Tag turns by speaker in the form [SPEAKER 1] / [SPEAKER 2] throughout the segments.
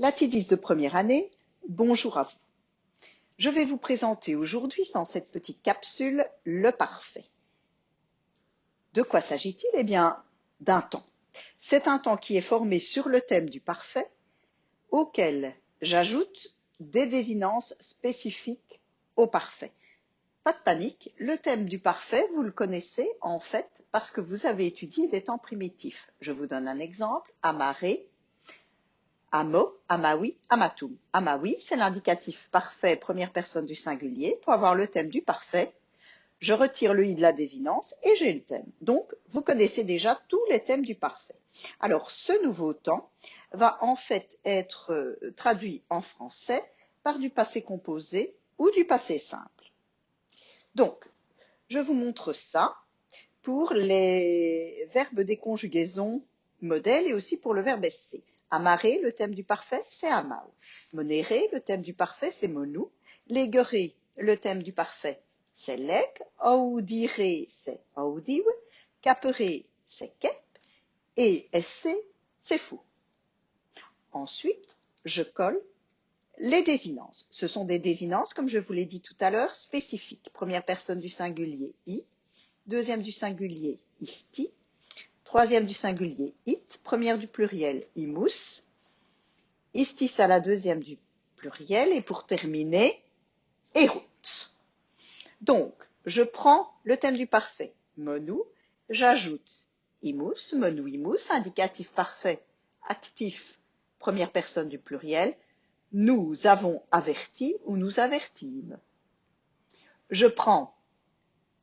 [SPEAKER 1] Latidis de première année, bonjour à vous. Je vais vous présenter aujourd'hui, dans cette petite capsule, le parfait. De quoi s'agit-il? Eh bien, d'un temps. C'est un temps qui est formé sur le thème du parfait, auquel j'ajoute des désinences spécifiques au parfait. Pas de panique, le thème du parfait, vous le connaissez en fait parce que vous avez étudié des temps primitifs. Je vous donne un exemple, amare, amo, amawi, amatum. Amawi, c'est l'indicatif parfait première personne du singulier. Pour avoir le thème du parfait, je retire le i de la désinence et j'ai le thème. Donc, vous connaissez déjà tous les thèmes du parfait. Alors, ce nouveau temps va en fait être traduit en français par du passé composé ou du passé simple. Donc, je vous montre ça pour les verbes des conjugaisons modèles et aussi pour le verbe esse. Amare, le thème du parfait, c'est amau. Monere, le thème du parfait, c'est monu. Legere, le thème du parfait, c'est leg. Audire, c'est audiu. Capere, c'est kep. Et esse, c'est fou. Ensuite, je colle les désinences. Ce sont des désinences, comme je vous l'ai dit tout à l'heure, spécifiques. Première personne du singulier, i. Deuxième du singulier, isti. Troisième du singulier, it. Première du pluriel, imus. Istis à la deuxième du pluriel. Et pour terminer, erut. Donc, je prends le thème du parfait, monu. J'ajoute imus, monu imus, indicatif parfait, actif, première personne du pluriel. Nous avons averti ou nous avertîmes. Je prends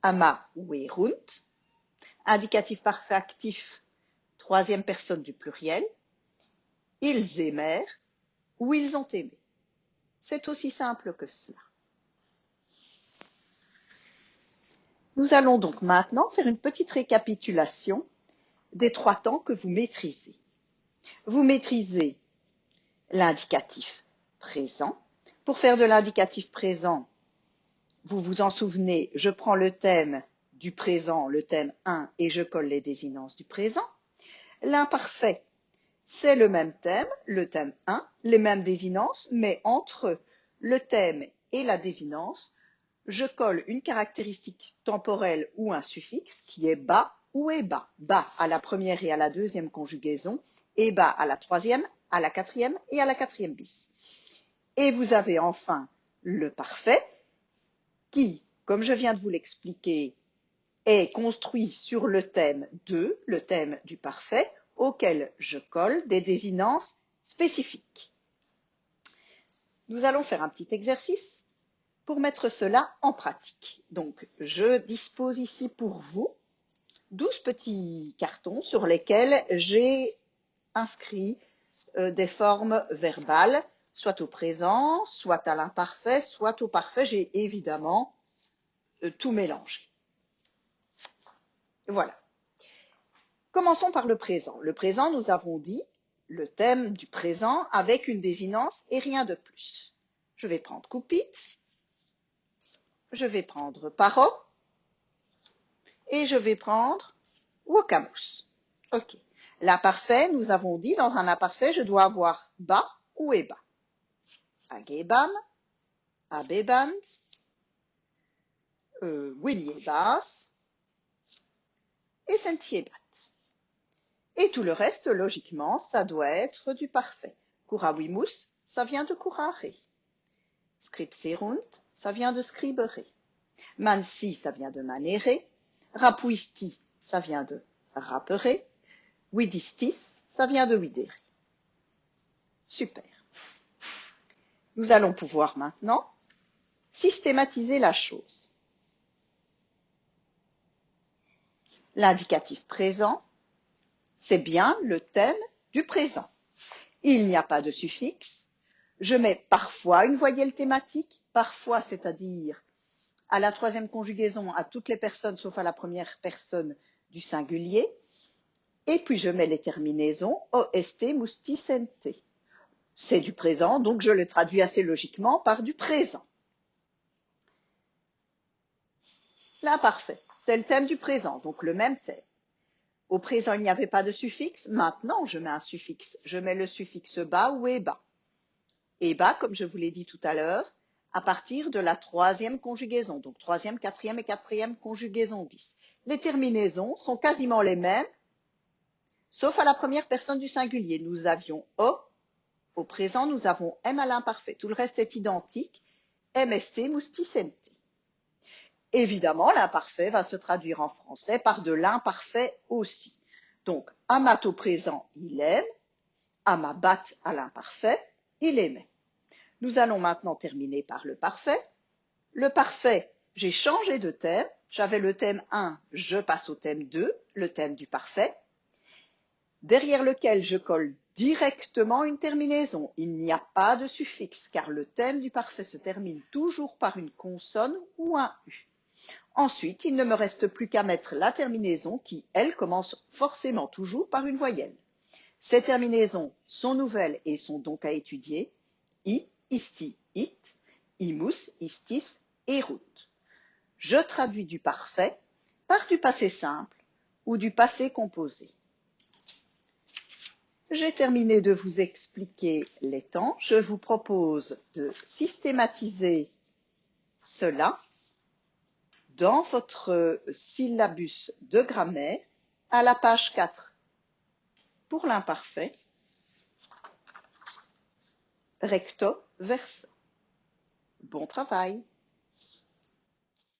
[SPEAKER 1] ama ou erunt, indicatif parfait actif, troisième personne du pluriel. Ils aimèrent ou ils ont aimé. C'est aussi simple que cela. Nous allons donc maintenant faire une petite récapitulation des trois temps que vous maîtrisez. Vous maîtrisez l'indicatif présent. Pour faire de l'indicatif présent, vous vous en souvenez, je prends le thème du présent, le thème 1, et je colle les désinences du présent. L'imparfait, c'est le même thème, le thème 1, les mêmes désinences, mais entre le thème et la désinence, je colle une caractéristique temporelle ou un suffixe qui est bas ou est bas. Bas à la première et à la deuxième conjugaison, et bas à la troisième, à la quatrième et à la quatrième bis. Et vous avez enfin le parfait qui, comme je viens de vous l'expliquer, est construit sur le thème 2, le thème du parfait, auquel je colle des désinences spécifiques. Nous allons faire un petit exercice pour mettre cela en pratique. Donc, je dispose ici pour vous 12 petits cartons sur lesquels j'ai inscrit des formes verbales, soit au présent, soit à l'imparfait, soit au parfait. J'ai évidemment tout mélangé. Voilà. Commençons par le présent. Le présent, nous avons dit le thème du présent avec une désinence et rien de plus. Je vais prendre kupit, je vais prendre paro et je vais prendre wokamus. Ok. L'imparfait, nous avons dit dans un imparfait, je dois avoir bas ou eba. Agebam, abebant, wiliebas et sentiebat. Et tout le reste, logiquement, ça doit être du parfait. Kurawimus, ça vient de curare. Scripserunt, ça vient de scribere. Mansi, ça vient de manere. Rapuisti, ça vient de rapere. Widistis, ça vient de videre. Super. Nous allons pouvoir maintenant systématiser la chose. L'indicatif présent, c'est bien le thème du présent. Il n'y a pas de suffixe. Je mets parfois une voyelle thématique, parfois, c'est-à-dire à la troisième conjugaison, à toutes les personnes sauf à la première personne du singulier. Et puis je mets les terminaisons ost, musti, sente. C'est du présent, donc je le traduis assez logiquement par du présent. L'imparfait, c'est le thème du présent, donc le même thème. Au présent, il n'y avait pas de suffixe. Maintenant, je mets un suffixe. Je mets le suffixe bas ou eba. et bas, comme je vous l'ai dit tout à l'heure, à partir de la troisième conjugaison, donc troisième, quatrième et quatrième conjugaison bis. Les terminaisons sont quasiment les mêmes, sauf à la première personne du singulier. Nous avions O, au présent nous avons M à l'imparfait. Tout le reste est identique, MST, musticente. Évidemment, l'imparfait va se traduire en français par de l'imparfait aussi. Donc, amat au présent, il aime, amabat à l'imparfait, il aimait. Nous allons maintenant terminer par le parfait. Le parfait, j'ai changé de thème. J'avais le thème 1, je passe au thème 2, le thème du parfait, derrière lequel je colle directement une terminaison. Il n'y a pas de suffixe, car le thème du parfait se termine toujours par une consonne ou un U. Ensuite, il ne me reste plus qu'à mettre la terminaison qui, elle, commence forcément toujours par une voyelle. Ces terminaisons sont nouvelles et sont donc à étudier. I, isti, it, imus, istis, erut. Je traduis du parfait par du passé simple ou du passé composé. J'ai terminé de vous expliquer les temps. Je vous propose de systématiser cela dans votre syllabus de grammaire à la page 4 pour l'imparfait, recto verso. Bon travail!